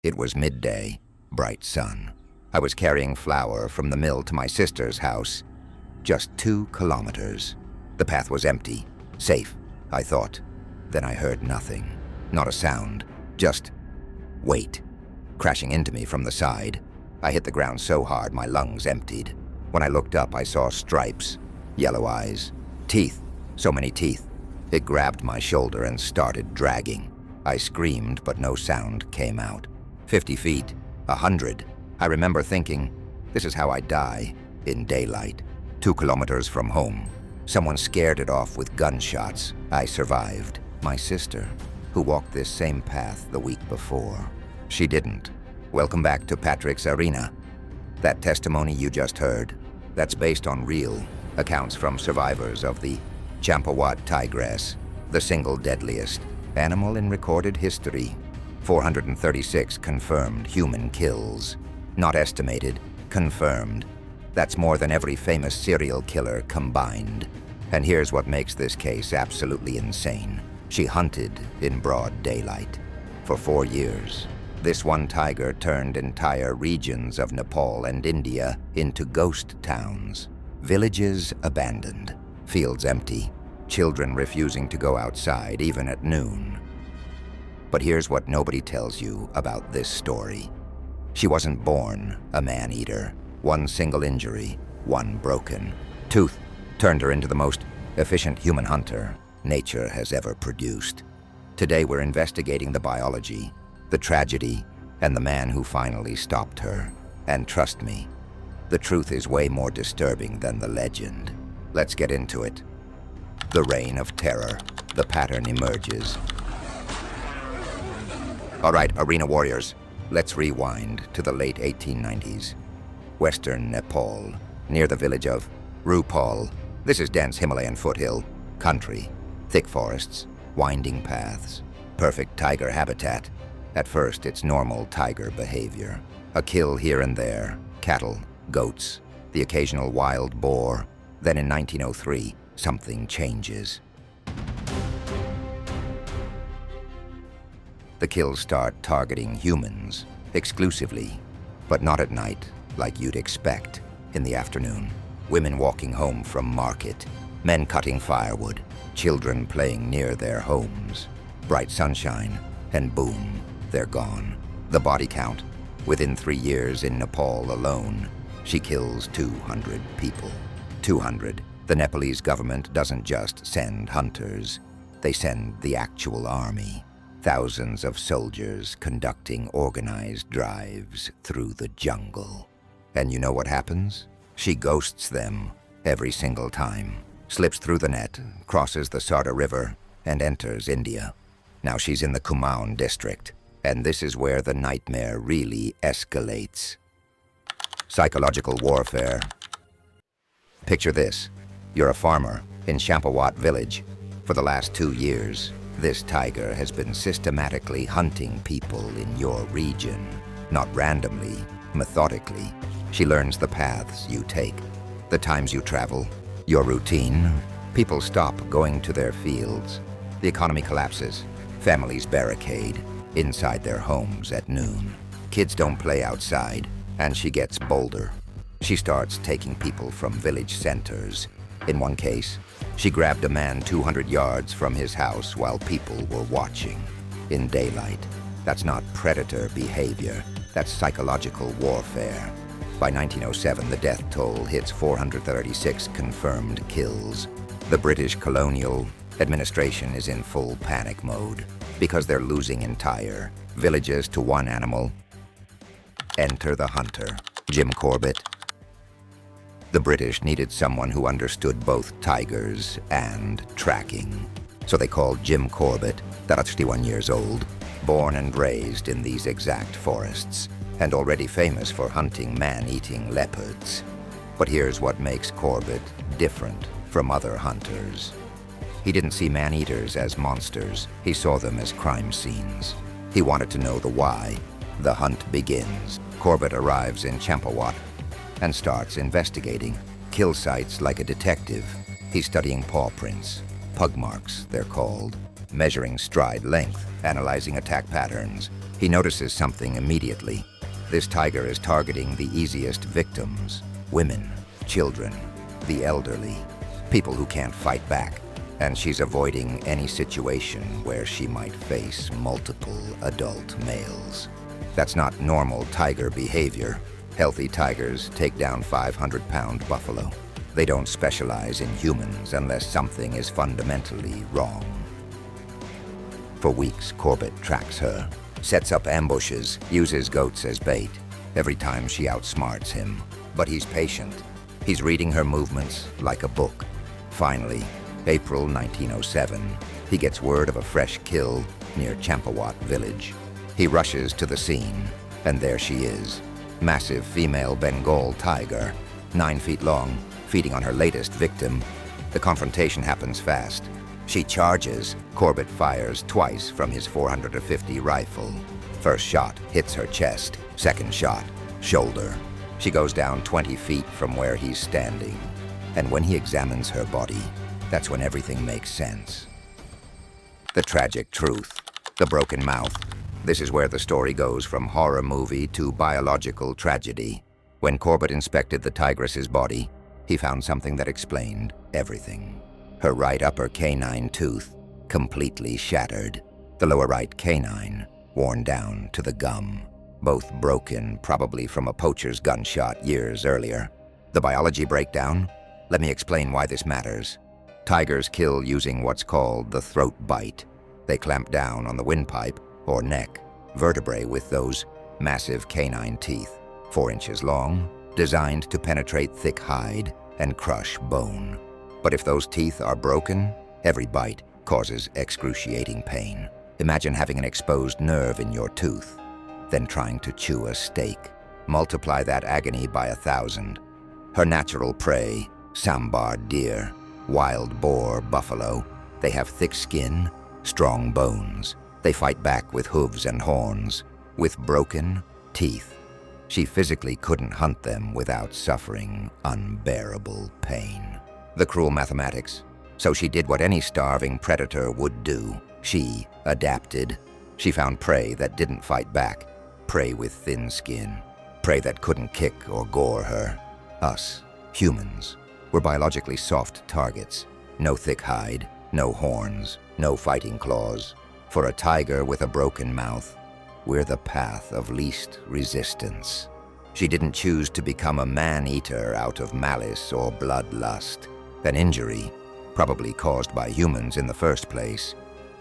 It was midday, bright sun. I was carrying flour from the mill to my sister's house. Just 2 kilometers. The path was empty. Safe, I thought. Then I heard nothing. Not a sound. Just wait. Crashing into me from the side. I hit the ground so hard my lungs emptied. When I looked up, I saw stripes, yellow eyes, teeth, so many teeth. It grabbed my shoulder and started dragging. I screamed, but no sound came out. 50 feet, 100. I remember thinking, this is how I die, in daylight. 2 kilometers from home. Someone scared it off with gunshots. I survived. My sister, who walked this same path the week before. She didn't. Welcome back to Patrick's Arena. That testimony you just heard, that's based on real accounts from survivors of the Champawat Tigress, the single deadliest animal in recorded history. 436 confirmed human kills. Not estimated, confirmed. That's more than every famous serial killer combined. And here's what makes this case absolutely insane. She hunted in broad daylight. For 4 years, this one tiger turned entire regions of Nepal and India into ghost towns. Villages abandoned, fields empty, children refusing to go outside even at noon. But here's what nobody tells you about this story. She wasn't born a man-eater. One single injury, one broken tooth, turned her into the most efficient human hunter nature has ever produced. Today we're investigating the biology, the tragedy, and the man who finally stopped her. And trust me, the truth is way more disturbing than the legend. Let's get into it. The reign of terror. The pattern emerges. All right, arena warriors, let's rewind to the late 1890s. Western Nepal, near the village of Rupal. This is dense Himalayan foothill country, thick forests, winding paths, perfect tiger habitat. At first, it's normal tiger behavior. A kill here and there, cattle, goats, the occasional wild boar. Then in 1903, something changes. The kills start targeting humans, exclusively, but not at night, like you'd expect. In the afternoon, women walking home from market, men cutting firewood, children playing near their homes. Bright sunshine, and boom, they're gone. The body count, within 3 years in Nepal alone, she kills 200 people. 200. The Nepalese government doesn't just send hunters, they send the actual army. Thousands of soldiers conducting organized drives through the jungle. And you know what happens? She ghosts them every single time. Slips through the net, crosses the Sarda River, and enters India. Now she's in the Kumaon district, and this is where the nightmare really escalates. Psychological warfare. Picture this. You're a farmer in Champawat village. For the last 2 years, this tiger has been systematically hunting people in your region. Not randomly, methodically. She learns the paths you take, the times you travel, your routine. People stop going to their fields. The economy collapses. Families barricade inside their homes at noon. Kids don't play outside, and she gets bolder. She starts taking people from village centers. In one case, she grabbed a man 200 yards from his house while people were watching. In daylight. That's not predator behavior. That's psychological warfare. By 1907, the death toll hits 436 confirmed kills. The British colonial administration is in full panic mode because they're losing entire villages to one animal. Enter the hunter, Jim Corbett. The British needed someone who understood both tigers and tracking. So they called Jim Corbett, 31 years old, born and raised in these exact forests, and already famous for hunting man-eating leopards. But here's what makes Corbett different from other hunters. He didn't see man-eaters as monsters. He saw them as crime scenes. He wanted to know the why. The hunt begins. Corbett arrives in Champawat and starts investigating. Kill sites like a detective. He's studying paw prints, pug marks, they're called, measuring stride length, analyzing attack patterns. He notices something immediately. This tiger is targeting the easiest victims: women, children, the elderly, people who can't fight back. And she's avoiding any situation where she might face multiple adult males. That's not normal tiger behavior. Healthy tigers take down 500-pound buffalo. They don't specialize in humans unless something is fundamentally wrong. For weeks, Corbett tracks her, sets up ambushes, uses goats as bait. Every time she outsmarts him. But he's patient. He's reading her movements like a book. Finally, April 1907, he gets word of a fresh kill near Champawat village. He rushes to the scene, and there she is. Massive female Bengal tiger, 9 feet long, feeding on her latest victim. The confrontation happens fast. She charges. Corbett fires twice from his 450 rifle. First shot hits her chest. Second shot, shoulder. She goes down 20 feet from where he's standing. And when he examines her body, that's when everything makes sense. The tragic truth, the broken mouth. This is where the story goes from horror movie to biological tragedy. When Corbett inspected the tigress's body, he found something that explained everything. Her right upper canine tooth, completely shattered. The lower right canine, worn down to the gum. Both broken, probably from a poacher's gunshot years earlier. The biology breakdown? Let me explain why this matters. Tigers kill using what's called the throat bite. They clamp down on the windpipe or neck, vertebrae with those massive canine teeth, 4 inches long, designed to penetrate thick hide and crush bone. But if those teeth are broken, every bite causes excruciating pain. Imagine having an exposed nerve in your tooth, then trying to chew a steak. Multiply that agony by 1,000. Her natural prey, sambar deer, wild boar buffalo, they have thick skin, strong bones. They fight back with hooves and horns, with broken teeth. She physically couldn't hunt them without suffering unbearable pain. The cruel mathematics. So she did what any starving predator would do. She adapted. She found prey that didn't fight back, prey with thin skin, prey that couldn't kick or gore her. Us, humans, were biologically soft targets. No thick hide, no horns, no fighting claws. For a tiger with a broken mouth, we're the path of least resistance. She didn't choose to become a man-eater out of malice or bloodlust. An injury, probably caused by humans in the first place,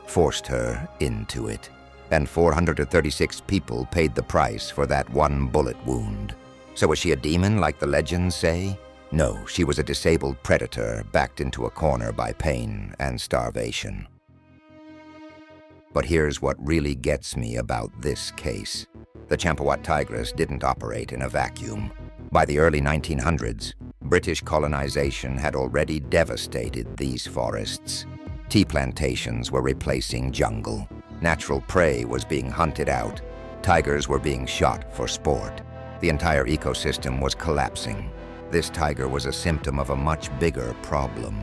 forced her into it. And 436 people paid the price for that one bullet wound. So was she a demon like the legends say? No, she was a disabled predator backed into a corner by pain and starvation. But here's what really gets me about this case. The Champawat Tigress didn't operate in a vacuum. By the early 1900s, British colonization had already devastated these forests. Tea plantations were replacing jungle. Natural prey was being hunted out. Tigers were being shot for sport. The entire ecosystem was collapsing. This tiger was a symptom of a much bigger problem.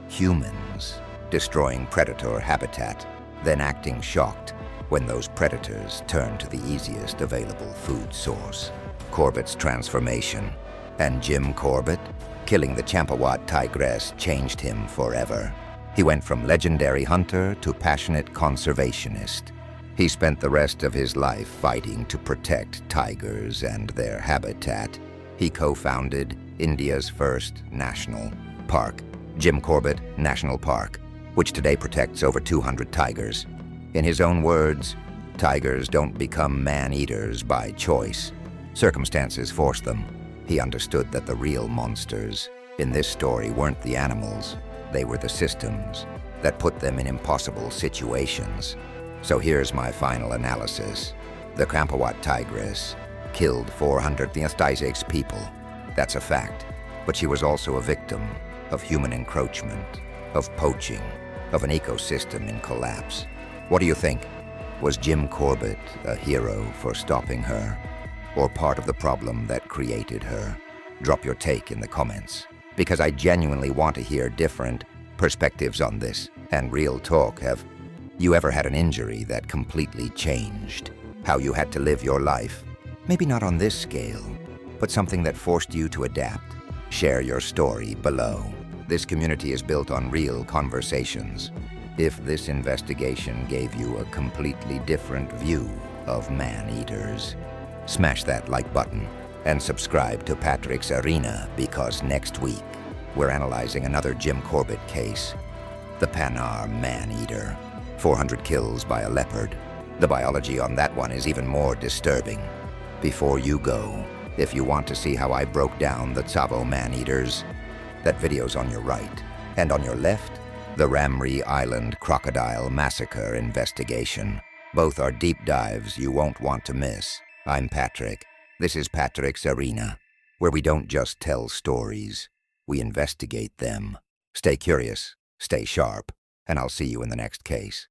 Humans destroying predator habitat, then acting shocked when those predators turned to the easiest available food source. Corbett's transformation. And Jim Corbett, killing the Champawat Tigress, changed him forever. He went from legendary hunter to passionate conservationist. He spent the rest of his life fighting to protect tigers and their habitat. He co-founded India's first national park, Jim Corbett National Park, which today protects over 200 tigers. In his own words, tigers don't become man-eaters by choice. Circumstances force them. He understood that the real monsters in this story weren't the animals. They were the systems that put them in impossible situations. So here's my final analysis. The Champawat Tigress killed 436 people. That's a fact. But she was also a victim of human encroachment, of poaching, of an ecosystem in collapse. What do you think? Was Jim Corbett a hero for stopping her, or part of the problem that created her? Drop your take in the comments, because I genuinely want to hear different perspectives on this. And real talk, have you ever had an injury that completely changed how you had to live your life. Maybe not on this scale, but something that forced you to adapt. Share your story below. This community is built on real conversations. If this investigation gave you a completely different view of man-eaters, smash that like button and subscribe to Patrick's Arena, because next week we're analyzing another Jim Corbett case, the Panar man-eater. 400 kills by a leopard. The biology on that one is even more disturbing. Before you go, if you want to see how I broke down the Tsavo man-eaters, that video's on your right. And on your left, the Ramri Island Crocodile Massacre investigation. Both are deep dives you won't want to miss. I'm Patrick. This is Patrick's Arena, where we don't just tell stories, we investigate them. Stay curious, stay sharp, and I'll see you in the next case.